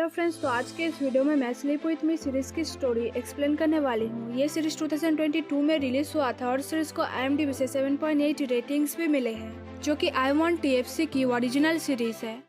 Hello friends, तो आज के इस वीडियो में मैं स्लीप विथ मी सीरीज की स्टोरी एक्सप्लेन करने वाली हूँ। ये सीरीज 2022 में रिलीज हुआ था और सीरीज को IMDb से 7.8 रेटिंग्स भी मिले हैं, जो कि आई वांट TFC की ओरिजिनल सीरीज है।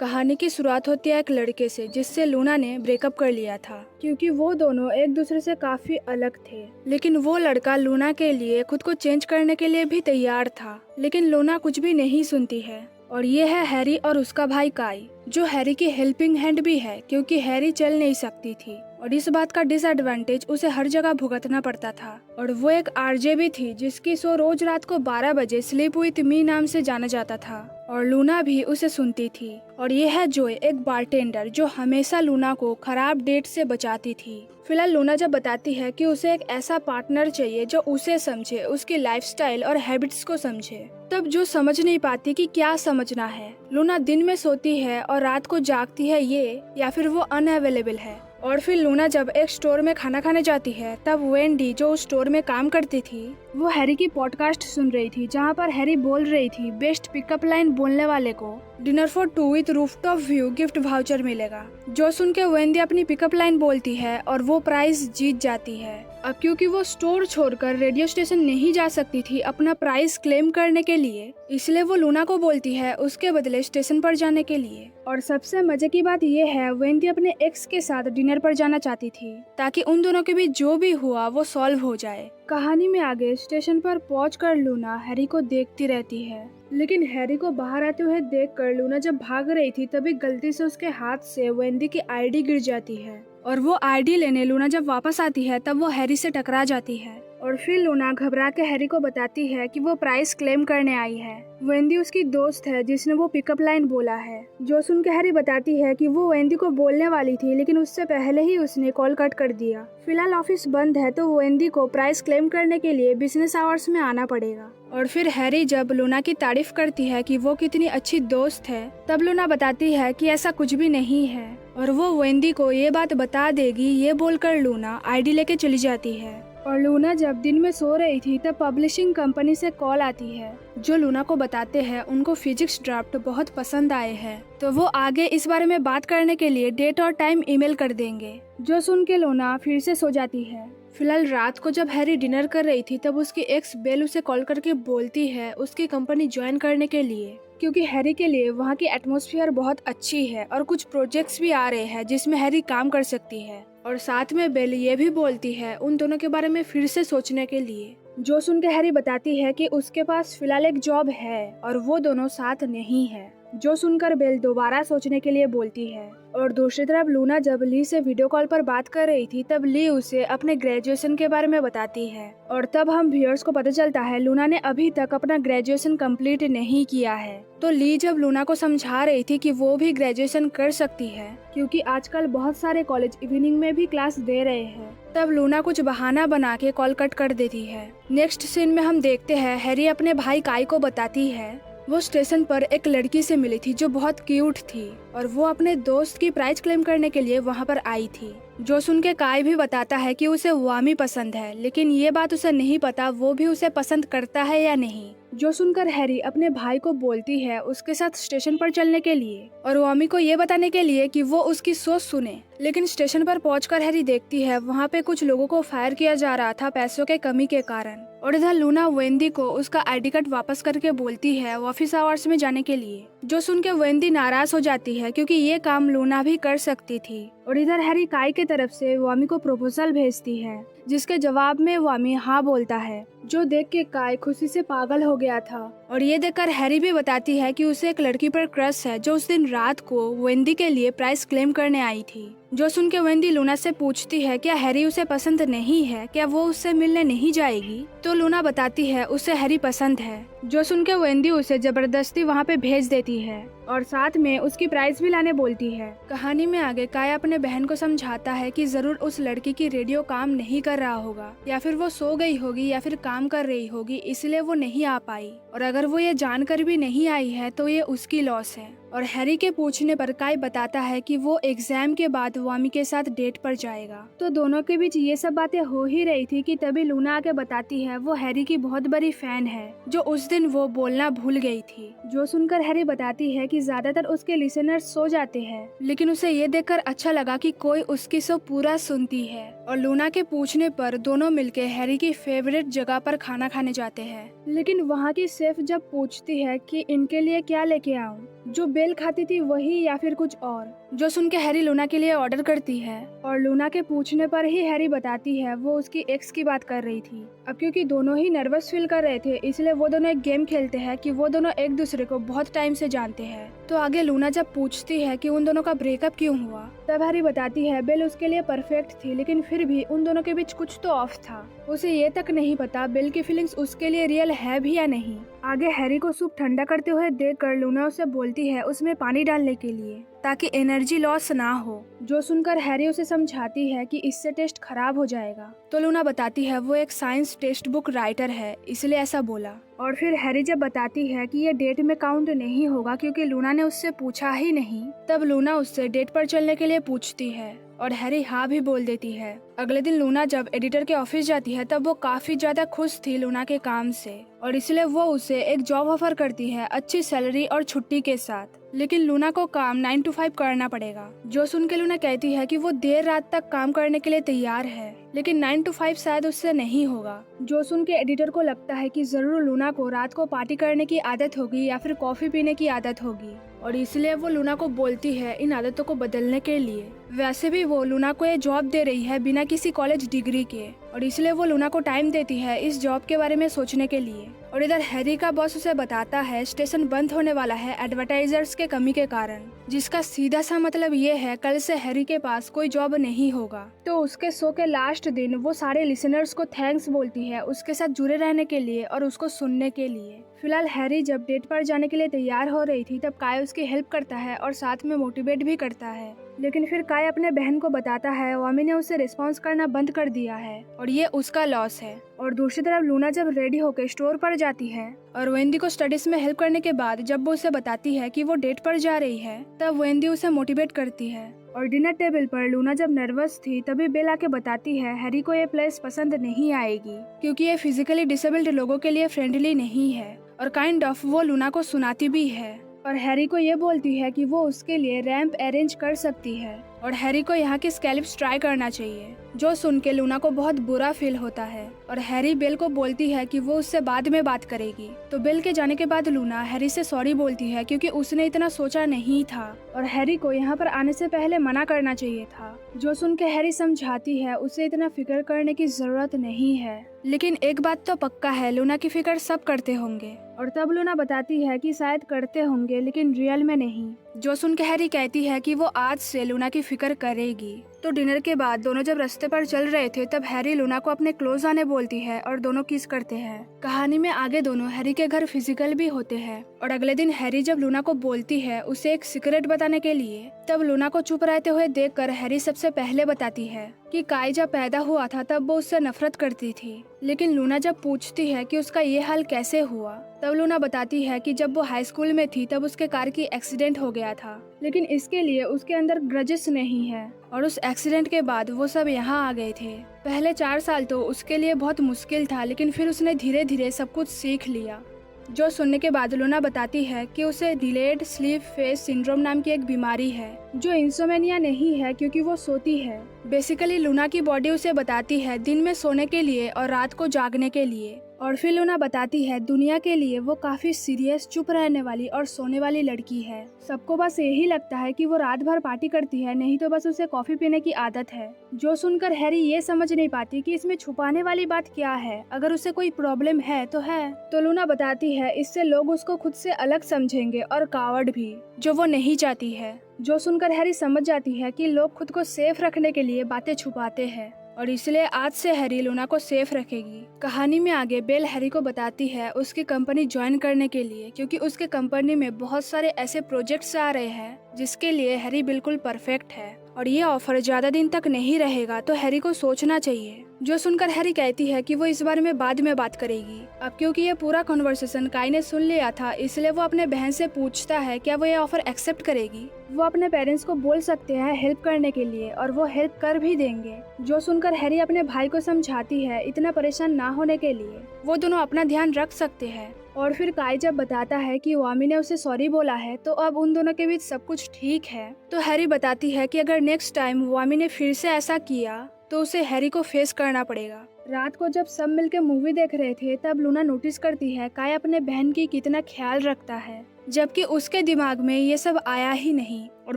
कहानी की शुरुआत होती है एक लड़के से जिससे लूना ने ब्रेकअप कर लिया था, क्योंकि वो दोनों एक दूसरे से काफी अलग थे। लेकिन वो लड़का लूना के लिए खुद को चेंज करने के लिए भी तैयार था, लेकिन लूना कुछ भी नहीं सुनती है। और ये है हैरी और उसका भाई काई, जो हैरी की हेल्पिंग हैंड भी है, क्योंकि हैरी चल नहीं सकती थी और इस बात का डिसएडवांटेज उसे हर जगह भुगतना पड़ता था। और वो एक RJ भी थी जिसकी शो रोज रात को 12 बजे स्लीप विथ मी नाम से जाना जाता था और लूना भी उसे सुनती थी। और ये है जोय, एक बारटेंडर जो हमेशा लूना को खराब डेट से बचाती थी। फिलहाल लूना जब बताती है कि उसे एक ऐसा पार्टनर चाहिए जो उसे समझे, उसकी लाइफस्टाइल और हैबिट्स को समझे, तब जो समझ नहीं पाती कि क्या समझना है। लूना दिन में सोती है और रात को जागती है, ये या फिर वो अनअवेलेबल है। और फिर लूना जब एक स्टोर में खाना खाने जाती है, तब वेंडी जो उस स्टोर में काम करती थी, वो हैरी की पॉडकास्ट सुन रही थी, जहाँ पर हैरी बोल रही थी बेस्ट पिकअप लाइन बोलने वाले को dinner for 2 with rooftop view gift voucher मिलेगा। जो सुन के वेंडी अपनी पिकअप लाइन बोलती है और वो प्राइज जीत जाती है। अब क्योंकि वो स्टोर छोड़कर रेडियो स्टेशन नहीं जा सकती थी अपना प्राइज क्लेम करने के लिए, इसलिए वो लूना को बोलती है उसके बदले स्टेशन पर जाने के लिए। और सबसे मजे की बात ये है, वेंडी अपने एक्स के साथ डिनर पर जाना चाहती थी ताकि उन दोनों के बीच जो भी हुआ वो सॉल्व हो जाए। कहानी में आगे स्टेशन पर पहुंचकर लूना हैरी को देखती रहती है, लेकिन हैरी को बाहर आते हुए देखकर लूना जब भाग रही थी तभी गलती से उसके हाथ से वेंडी की ID गिर जाती है। और वो ID लेने लूना जब वापस आती है तब वो हैरी से टकरा जाती है। और फिर लूना घबरा के हैरी को बताती है कि वो प्राइस क्लेम करने आई है। वेंडी उसकी दोस्त है जिसने वो पिकअप लाइन बोला है। जो सुन के हैरी बताती है कि वो वेंडी को बोलने वाली थी, लेकिन उससे पहले ही उसने कॉल कट कर दिया। फिलहाल ऑफिस बंद है तो वेंडी को प्राइस क्लेम करने के लिए बिजनेस आवर्स में आना पड़ेगा। और फिर हैरी जब लूना की तारीफ करती है कि वो कितनी अच्छी दोस्त है, तब लूना बताती है कि ऐसा कुछ भी नहीं है और वो वेंडी को ये बात बता देगी। ये बोलकर लूना ID लेके चली जाती है। और लूना जब दिन में सो रही थी तब पब्लिशिंग कंपनी से कॉल आती है, जो लूना को बताते हैं उनको फिजिक्स ड्राफ्ट बहुत पसंद आए हैं, तो वो आगे इस बारे में बात करने के लिए डेट और टाइम ईमेल कर देंगे। जो सुन के लूना फिर से सो जाती है। फिलहाल रात को जब हैरी डिनर कर रही थी तब उसकी एक्स बेल उसे कॉल करके बोलती है उसकी कंपनी ज्वाइन करने के लिए, क्योंकि हैरी के लिए वहाँ की एटमॉस्फेयर बहुत अच्छी है और कुछ प्रोजेक्ट्स भी आ रहे हैं जिसमें हैरी काम कर सकती है। और साथ में बेल ये भी बोलती है उन दोनों के बारे में फिर से सोचने के लिए। जो सुन के हैरी बताती है कि उसके पास फिलहाल एक जॉब है और वो दोनों साथ नहीं है। जो सुनकर बेल दोबारा सोचने के लिए बोलती है। और दूसरी तरफ लूना जब ली से वीडियो कॉल पर बात कर रही थी तब ली उसे अपने ग्रेजुएशन के बारे में बताती है। और तब हम व्यूअर्स को पता चलता है लूना ने अभी तक अपना ग्रेजुएशन कंप्लीट नहीं किया है। तो ली जब लूना को समझा रही थी कि वो भी ग्रेजुएशन कर सकती है, क्योंकि आजकल बहुत सारे कॉलेज इवनिंग में भी क्लास दे रहे हैं, तब लूना कुछ बहाना बना के कॉल कट कर देती है। नेक्स्ट सीन में हम देखते हैं हैरी अपने भाई काई को बताती है वो स्टेशन पर एक लड़की से मिली थी जो बहुत क्यूट थी और वो अपने दोस्त की प्राइज क्लेम करने के लिए वहाँ पर आई थी। जो सुन के काई भी बताता है कि उसे वामी पसंद है, लेकिन ये बात उसे नहीं पता वो भी उसे पसंद करता है या नहीं। जो सुनकर हैरी अपने भाई को बोलती है उसके साथ स्टेशन पर चलने के लिए और वामी को ये बताने के लिए कि वो उसकी सोच सुने। लेकिन स्टेशन पर पहुंचकर हैरी देखती है वहाँ पे कुछ लोगों को फायर किया जा रहा था पैसों के कमी के कारण। और इधर लूना वेंडी को उसका ID कार्ड वापस करके बोलती है ऑफिस आवर्स में जाने के लिए। जो सुन के वेंडी नाराज हो जाती है क्योंकि ये काम लूना भी कर सकती थी। और इधर हैरी काई के तरफ से वामी को प्रपोजल भेजती है, जिसके जवाब में वामी हाँ बोलता है, जो देख के काई खुशी से पागल हो गया था। और ये देखकर हैरी भी बताती है कि उसे एक लड़की पर क्रश है जो उस दिन रात को वेंडी के लिए प्राइस क्लेम करने आई थी। जो सुन के वेंडी लूना से पूछती है क्या हैरी उसे पसंद नहीं है, क्या वो उससे मिलने नहीं जाएगी, तो लूना बताती है उसे हैरी पसंद है। जो सुन के वेंडी उसे जबरदस्ती वहाँ पे भेज देती है और साथ में उसकी प्राइस भी लाने बोलती है। कहानी में आगे काई अपने बहन को समझाता है कि जरूर उस लड़की की रेडियो काम नहीं कर रहा होगा, या फिर वो सो गई होगी या फिर काम कर रही होगी, इसलिए वो नहीं आ पाई। और अगर वो ये जानकर भी नहीं आई है तो ये उसकी लॉस है। और हैरी के पूछने पर काई बताता है कि वो एग्जाम के बाद वामी के साथ डेट पर जाएगा। तो दोनों के बीच ये सब बातें हो ही रही थी कि तभी लूना आके बताती है वो हैरी की बहुत बड़ी फैन है, जो उस दिन वो बोलना भूल गई थी। जो सुनकर हैरी बताती है कि ज्यादातर उसके लिसनर्स सो जाते हैं, लेकिन उसे ये देखकर अच्छा लगा कि कोई उसकी सो पूरा सुनती है। और लूना के पूछने पर दोनों मिलके हैरी की फेवरेट जगह पर खाना खाने जाते हैं। लेकिन वहाँ की शेफ जब पूछती है कि इनके लिए क्या लेके आऊं, जो बेल खाती थी वही या फिर कुछ और, जो सुन के हैरी लूना के लिए ऑर्डर करती है। और लूना के पूछने पर ही हैरी बताती है वो उसकी एक्स की बात कर रही थी। अब क्योंकि दोनों ही नर्वस फील कर रहे थे, इसलिए वो दोनों एक गेम खेलते हैं कि वो दोनों एक दूसरे को बहुत टाइम से जानते हैं। तो आगे लूना जब पूछती है कि उन दोनों का ब्रेकअप क्यों हुआ, तब हैरी बताती है बेल उसके लिए परफेक्ट थी, लेकिन फिर भी उन दोनों के बीच कुछ तो ऑफ था। उसे ये तक नहीं पता बेल की फीलिंग्स उसके लिए रियल है भी या नहीं। आगे हैरी को सूप ठंडा करते हुए देखकर लूना उसे बोलती है उसमें पानी डालने के लिए, ताकि एनर्जी लॉस ना हो। जो सुनकर हैरी उसे समझाती है कि इससे टेस्ट खराब हो जाएगा। तो लूना बताती है वो एक साइंस टेक्स्ट बुक राइटर है, इसलिए ऐसा बोला। और फिर हैरी जब बताती है कि ये डेट में काउंट नहीं होगा क्योंकि लूना ने उससे पूछा ही नहीं, तब लूना उससे डेट पर चलने के लिए पूछती है और हैरी हाँ भी बोल देती है। अगले दिन लूना जब एडिटर के ऑफिस जाती है तब वो काफी ज्यादा खुश थी लूना के काम से, और इसलिए वो उसे एक जॉब ऑफर करती है अच्छी सैलरी और छुट्टी के साथ। लेकिन लूना को काम 9 to 5 करना पड़ेगा। जो सुन के लूना कहती है कि वो देर रात तक काम करने के लिए तैयार है, लेकिन 9 to 5 शायद उससे नहीं होगा। जो सुन के एडिटर को लगता है कि जरूर लूना को रात को पार्टी करने की आदत होगी या फिर कॉफी पीने की आदत होगी, और इसलिए वो लूना को बोलती है इन आदतों को बदलने के लिए। वैसे भी वो लूना को ये जॉब दे रही है बिना किसी कॉलेज डिग्री के, और इसलिए वो लूना को टाइम देती है इस जॉब के बारे में सोचने के लिए। और इधर हैरी का बॉस उसे बताता है स्टेशन बंद होने वाला है एडवर्टाइजर्स के कमी के कारण, जिसका सीधा सा मतलब ये है कल से हैरी के पास कोई जॉब नहीं होगा। तो उसके शो के लास्ट दिन वो सारे लिसनर्स को थैंक्स बोलती है उसके साथ जुड़े रहने के लिए और उसको सुनने के लिए। फिलहाल हैरी जब डेट पर जाने के लिए तैयार हो रही थी तब काय उसकी हेल्प करता है और साथ में मोटिवेट भी करता है। लेकिन फिर काय अपने बहन को बताता है वामी ने उसे रिस्पॉन्स करना बंद कर दिया है और ये उसका लॉस है। और दूसरी तरफ लूना जब रेडी होकर स्टोर पर जाती है और वेंडी को स्टडीज में हेल्प करने के बाद जब वो उसे बताती है कि वो डेट पर जा रही है, तब वेंडी उसे मोटिवेट करती है। और डिनर टेबल पर लूना जब नर्वस थी तभी बेल आके बताती है हैरी को ये प्लेस पसंद नहीं आएगी क्योंकि ये फिजिकली डिसेबल्ड लोगों के लिए फ्रेंडली नहीं है, और काइंड ऑफ वो लूना को सुनाती भी है। और हैरी को ये बोलती है कि वो उसके लिए रैंप अरेंज कर सकती है और हैरी को यहाँ के स्कैलिप्स ट्राई करना चाहिए। जो सुन के लूना को बहुत बुरा फील होता है और हैरी बेल को बोलती है कि वो उससे बाद में बात करेगी। तो बेल के जाने के बाद लूना हैरी से सॉरी बोलती है क्योंकि उसने इतना सोचा नहीं था और हैरी को यहाँ पर आने से पहले मना करना चाहिए था। जो सुन के हैरी समझाती है उसे इतना फिक्र करने की जरूरत नहीं है, लेकिन एक बात तो पक्का है लूना की फिक्र सब करते होंगे। और तब लूना बताती है कि शायद करते होंगे लेकिन रियल में नहीं। जो सुन के हैरी कहती है कि वो आज से लूना की फिक्र करेगी। तो डिनर के बाद दोनों जब रास्ते पर चल रहे थे तब हैरी लूना को अपने क्लोज आने बोलती है और दोनों किस करते हैं। कहानी में आगे दोनों हैरी के घर फिजिकल भी होते हैं। और अगले दिन हैरी जब लूना को बोलती है उसे एक सीक्रेट बताने के लिए, तब लूना को चुप रहते हुए देखकर हैरी सबसे पहले बताती है कि काय जब पैदा हुआ था तब वो उससे नफरत करती थी। लेकिन लूना जब पूछती है कि उसका ये हाल कैसे हुआ, तब लूना बताती है कि जब वो हाई स्कूल में थी तब उसके कार की एक्सीडेंट हो गया था, लेकिन इसके लिए उसके अंदर ग्रजेस नहीं है और उस एक्सीडेंट के बाद वो सब यहाँ आ गए थे। पहले 4 साल तो उसके लिए बहुत मुश्किल था, लेकिन फिर उसने धीरे धीरे सब कुछ सीख लिया। जो सुनने के बाद लूना बताती है कि उसे डिलेड स्लीप फेज सिंड्रोम नाम की एक बीमारी है, जो इंसोमेनिया नहीं है क्योंकि वो सोती है। बेसिकली लूना की बॉडी उसे बताती है दिन में सोने के लिए और रात को जागने के लिए। और फिर लूना बताती है दुनिया के लिए वो काफी सीरियस, चुप रहने वाली और सोने वाली लड़की है। सबको बस यही लगता है कि वो रात भर पार्टी करती है, नहीं तो बस उसे कॉफी पीने की आदत है। जो सुनकर हैरी ये समझ नहीं पाती कि इसमें छुपाने वाली बात क्या है, अगर उसे कोई प्रॉब्लम है तो है। तो लूना बताती है इससे लोग उसको खुद से अलग समझेंगे और कावर्ड भी, जो वो नहीं चाहती है। जो सुनकर हैरी समझ जाती है कि लोग खुद को सेफ रखने के लिए बातें छुपाते हैं और इसलिए आज से हैरी लूना को सेफ रखेगी। कहानी में आगे बेल हैरी को बताती है उसकी कंपनी ज्वाइन करने के लिए, क्योंकि उसके कंपनी में बहुत सारे ऐसे प्रोजेक्ट्स आ रहे हैं जिसके लिए हैरी बिल्कुल परफेक्ट है और ये ऑफर ज्यादा दिन तक नहीं रहेगा, तो हैरी को सोचना चाहिए। जो सुनकर हैरी कहती है कि वो इस बारे में बाद में बात करेगी। अब क्योंकि ये पूरा कन्वर्सेशन काई ने सुन लिया था, इसलिए वो अपने बहन से पूछता है क्या वो ये ऑफर एक्सेप्ट करेगी। वो अपने पेरेंट्स को बोल सकते हैं हेल्प करने के लिए और वो हेल्प कर भी देंगे। जो सुनकर हैरी अपने भाई को समझाती है इतना परेशान ना होने के लिए, वो दोनों अपना ध्यान रख सकते हैं। और फिर काई जब बताता है कि वामी ने उसे सॉरी बोला है तो अब उन दोनों के बीच सब कुछ ठीक है, तो हैरी बताती है कि अगर नेक्स्ट टाइम वामी ने फिर से ऐसा किया तो उसे हैरी को फेस करना पड़ेगा। रात को जब सब मिलकर मूवी देख रहे थे तब लूना नोटिस करती है काई अपने बहन की कितना ख्याल रखता है, जबकि उसके दिमाग में ये सब आया ही नहीं। और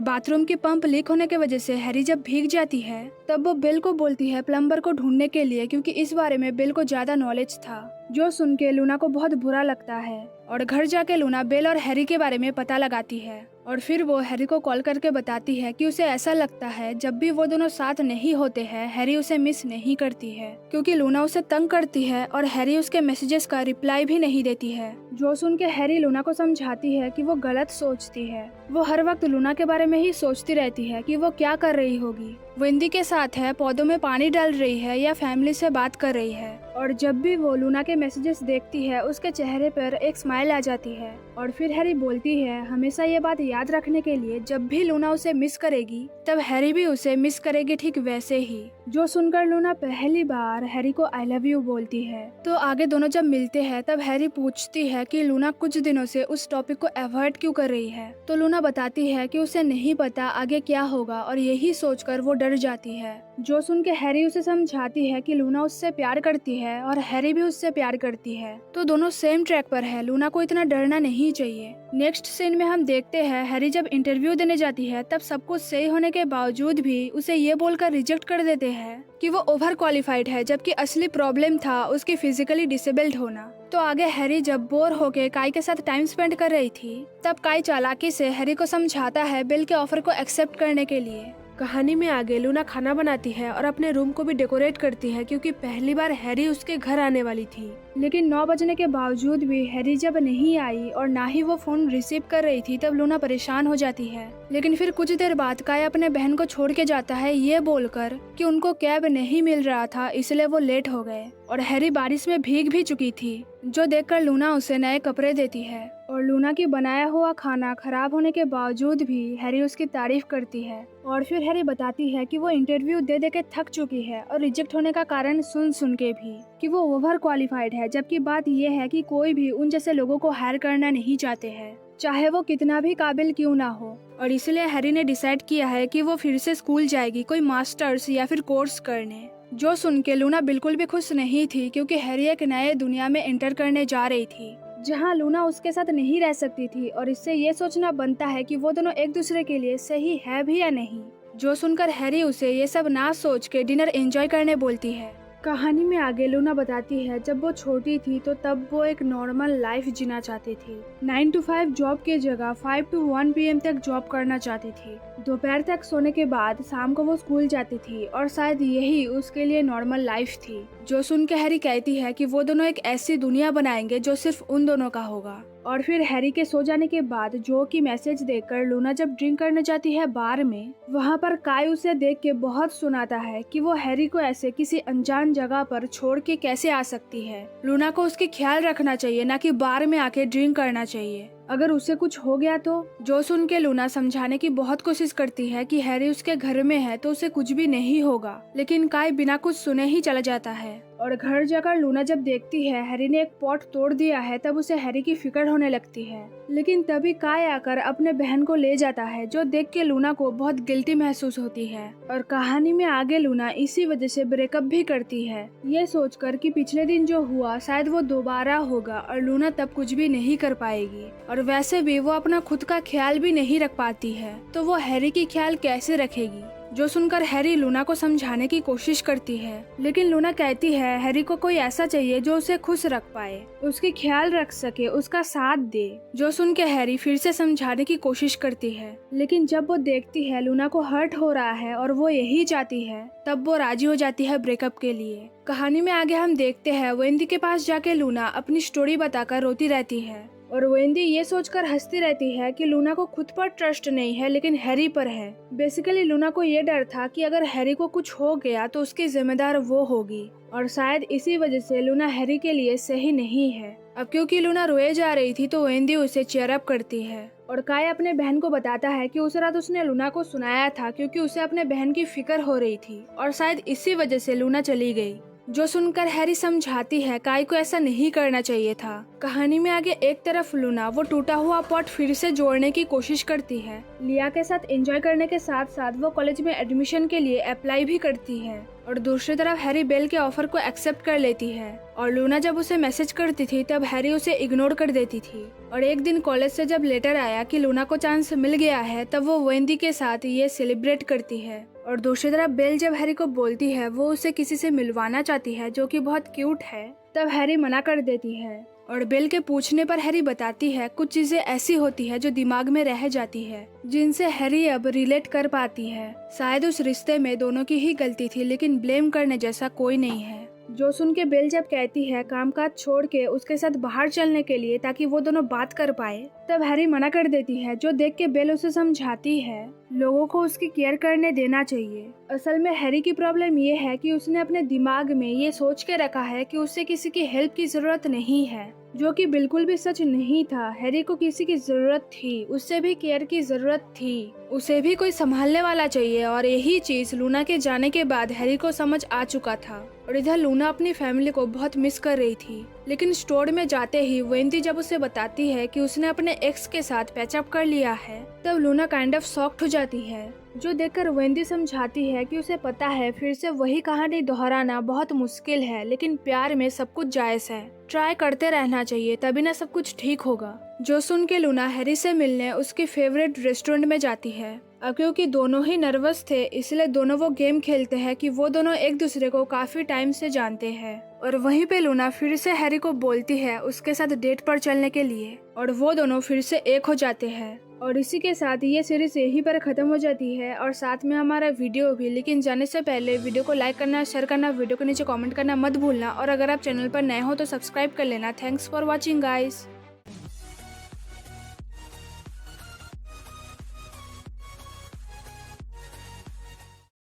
बाथरूम की पंप लीक होने की वजह से हैरी जब भीग जाती है तब वो बिल को बोलती है प्लम्बर को ढूंढने के लिए, क्योंकि इस बारे में बिल को ज्यादा नॉलेज था। जो सुन के लूना को बहुत बुरा लगता है और घर जाके लूना बिल और हैरी के बारे में पता लगाती है। और फिर वो हैरी को कॉल करके बताती है कि उसे ऐसा लगता है जब भी वो दोनों साथ नहीं होते हैं हैरी उसे मिस नहीं करती है, क्योंकि लूना उसे तंग करती है और हैरी उसके मैसेजेस का रिप्लाई भी नहीं देती है। जो सुन के हैरी लूना को समझाती है कि वो गलत सोचती है, वो हर वक्त लूना के बारे में ही सोचती रहती है कि वो क्या कर रही होगी। वो इंदी के साथ है, पौधों में पानी डाल रही है या फैमिली से बात कर रही है। और जब भी वो लूना के मैसेजेस देखती है उसके चेहरे पर एक स्माइल आ जाती है। और फिर हैरी बोलती है हमेशा ये बात याद रखने के लिए जब भी लूना उसे मिस करेगी तब हैरी भी उसे मिस करेगी ठीक वैसे ही। जो सुनकर लूना पहली बार हैरी को आई लव यू बोलती है तो आगे दोनों जब मिलते हैं तब हैरी पूछती है कि लूना कुछ दिनों से उस टॉपिक को अवॉइड क्यों कर रही है, तो लूना बताती है कि उसे नहीं पता आगे क्या होगा और यही सोचकर वो डर जाती है। जो सुन के हैरी उसे समझाती है कि लूना उससे प्यार करती है और हैरी भी उससे प्यार करती है, तो दोनों सेम ट्रैक पर है, लूना को इतना डरना नहीं चाहिए। नेक्स्ट सीन में हम देखते हैं हैरी जब इंटरव्यू देने जाती है तब सब कुछ सही होने के बावजूद भी उसे ये बोलकर रिजेक्ट कर देते हैं कि वो ओवर क्वालिफाइड है, जबकि असली प्रॉब्लम था उसकी फिजिकली डिसेबल्ड होना। तो आगे हैरी जब बोर होके काई के साथ टाइम स्पेंड कर रही थी तब काई चालाकी से हैरी को समझाता है बिल के ऑफर को एक्सेप्ट करने के लिए। कहानी में आगे लूना खाना बनाती है और अपने रूम को भी डेकोरेट करती है, क्योंकि पहली बार हैरी उसके घर आने वाली थी। लेकिन 9 बजने के बावजूद भी हैरी जब नहीं आई और ना ही वो फोन रिसीव कर रही थी तब लूना परेशान हो जाती है। लेकिन फिर कुछ देर बाद काई अपने बहन को छोड़ के जाता है ये बोलकर कि उनको कैब नहीं मिल रहा था इसलिए वो लेट हो गए। और हैरी बारिश में भीग भी चुकी थी, जो देखकर लूना उसे नए कपड़े देती है। और लूना की बनाया हुआ खाना खराब होने के बावजूद भी हैरी उसकी तारीफ करती है। और फिर हैरी बताती है कि वो इंटरव्यू दे दे के थक चुकी है और रिजेक्ट होने का कारण सुन सुन के भी कि वो ओवर क्वालिफाइड है, जबकि बात ये है कि कोई भी उन जैसे लोगों को हायर करना नहीं चाहते हैं, चाहे वो कितना भी काबिल क्यों ना हो। और इसलिए हैरी ने डिसाइड किया है कि वो फिर से स्कूल जाएगी, कोई मास्टर्स या फिर कोर्स करने। जो सुन के लूना बिल्कुल भी खुश नहीं थी, क्योंकि हैरी एक नए दुनिया में एंटर करने जा रही थी जहां लूना उसके साथ नहीं रह सकती थी, और इससे ये सोचना बनता है कि वो दोनों एक दूसरे के लिए सही है भी या नहीं। जो सुनकर हैरी उसे ये सब ना सोच के डिनर एंजॉय करने बोलती है। कहानी में आगे लूना बताती है जब वो छोटी थी तो तब वो एक नॉर्मल लाइफ जीना चाहती थी। 9 to 5 जॉब की जगह 5 to 1 PM तक जॉब करना चाहती थी। दोपहर तक सोने के बाद शाम को वो स्कूल जाती थी और शायद यही उसके लिए नॉर्मल लाइफ थी। जो सुन के हैरी कहती है कि वो दोनों एक ऐसी दुनिया बनाएंगे जो सिर्फ उन दोनों का होगा। और फिर हैरी के सो जाने के बाद जो की मैसेज देखकर लूना जब ड्रिंक करने जाती है बार में, वहाँ पर काई उसे देख के बहुत सुनाता है कि वो हैरी को ऐसे किसी अनजान जगह पर छोड़ के कैसे आ सकती है। लूना को उसकी ख्याल रखना चाहिए, ना कि बार में आके ड्रिंक करना चाहिए। अगर उसे कुछ हो गया तो। जो सुन के लूना समझाने की बहुत कोशिश करती है कि हैरी उसके घर में है तो उसे कुछ भी नहीं होगा, लेकिन काई बिना कुछ सुने ही चला जाता है। और घर जाकर लूना जब देखती है हैरी ने एक पॉट तोड़ दिया है तब उसे हैरी की फिक्र होने लगती है। लेकिन तभी काई आकर अपने बहन को ले जाता है, जो देख के लूना को बहुत गिल्टी महसूस होती है। और कहानी में आगे लूना इसी वजह से ब्रेकअप भी करती है, ये सोचकर कि पिछले दिन जो हुआ शायद वो दोबारा होगा और लूना तब कुछ भी नहीं कर पाएगी। और वैसे भी वो अपना खुद का ख्याल भी नहीं रख पाती है, तो वो हैरी की ख्याल कैसे रखेगी। जो सुनकर हैरी लूना को समझाने की कोशिश करती है, लेकिन लूना कहती है हैरी को कोई ऐसा चाहिए जो उसे खुश रख पाए, उसकी ख्याल रख सके, उसका साथ दे। जो सुन के हैरी फिर से समझाने की कोशिश करती है, लेकिन जब वो देखती है लूना को हर्ट हो रहा है और वो यही चाहती है, तब वो राजी हो जाती है ब्रेकअप के लिए। कहानी में आगे हम देखते हैं वेंदी के पास जाके लूना अपनी स्टोरी बताकर रोती रहती है और वेंदी ये सोचकर हंसती रहती है कि लूना को खुद पर ट्रस्ट नहीं है लेकिन हैरी पर है। बेसिकली लूना को ये डर था कि अगर हैरी को कुछ हो गया तो उसकी जिम्मेदार वो होगी और शायद इसी वजह से लूना हैरी के लिए सही नहीं है। अब क्योंकि लूना रोए जा रही थी तो वेंदी उसे चीयर अप करती है और काई अपने बहन को बताता है कि उस रात उसने लूना को सुनाया था क्योंकि उसे अपने बहन की फिक्र हो रही थी और शायद इसी वजह से लूना चली गई। जो सुनकर हैरी समझाती है काई को ऐसा नहीं करना चाहिए था। कहानी में आगे एक तरफ लूना वो टूटा हुआ पॉट फिर से जोड़ने की कोशिश करती है। लिया के साथ एंजॉय करने के साथ साथ वो कॉलेज में एडमिशन के लिए अप्लाई भी करती है और दूसरी तरफ हैरी बेल के ऑफर को एक्सेप्ट कर लेती है और लूना जब उसे मैसेज करती थी तब हैरी उसे इग्नोर कर देती थी। और एक दिन कॉलेज से जब लेटर आया कि लूना को चांस मिल गया है तब वो वेंदी के साथ ये सेलिब्रेट करती है और दूसरी तरफ बेल जब हैरी को बोलती है वो उसे किसी से मिलवाना चाहती है जो कि बहुत क्यूट है तब हैरी मना कर देती है और बेल के पूछने पर हैरी बताती है कुछ चीजें ऐसी होती है जो दिमाग में रह जाती है जिनसे हैरी अब रिलेट कर पाती है। शायद उस रिश्ते में दोनों की ही गलती थी लेकिन ब्लेम करने जैसा कोई नहीं है। जो सुन के बेल जब कहती है कामकाज छोड़ के उसके साथ बाहर चलने के लिए ताकि वो दोनों बात कर पाए तब हैरी मना कर देती है। जो देख के बेल उसे समझाती है लोगों को उसकी केयर करने देना चाहिए। असल में हैरी की प्रॉब्लम ये है कि उसने अपने दिमाग में ये सोच के रखा है कि उसे किसी की हेल्प की जरूरत नहीं है, जो कि बिल्कुल भी सच नहीं था। हैरी को किसी की जरूरत थी, उससे भी केयर की जरूरत थी, उसे भी कोई संभालने वाला चाहिए और यही चीज लूना के जाने के बाद हैरी को समझ आ चुका था। और इधर लूना अपनी फैमिली को बहुत मिस कर रही थी लेकिन स्टोर में जाते ही वेंदी जब उसे बताती है कि उसने अपने एक्स के साथ पैचअप कर लिया है तब लूना काइंड ऑफ शॉक्ड हो जाती है। जो देखकर वेंदी समझाती है कि उसे पता है फिर से वही कहानी दोहराना बहुत मुश्किल है लेकिन प्यार में सब कुछ जायज है, ट्राई करते रहना चाहिए तभी ना सब कुछ ठीक होगा। जो सुन के लूना हैरी से मिलने उसके फेवरेट रेस्टोरेंट में जाती है। अब क्योंकि दोनों ही नर्वस थे इसलिए दोनों वो गेम खेलते हैं कि वो दोनों एक दूसरे को काफी टाइम से जानते हैं और वहीं पे लूना फिर से हैरी को बोलती है उसके साथ डेट पर चलने के लिए और वो दोनों फिर से एक हो जाते हैं। और इसी के साथ ये सीरीज यहीं पर खत्म हो जाती है और साथ में हमारा वीडियो भी। लेकिन जाने से पहले वीडियो को लाइक करना, शेयर करना, वीडियो के नीचे कमेंट करना मत भूलना और अगर आप चैनल पर नए हो तो सब्सक्राइब कर लेना। Thanks for watching guys.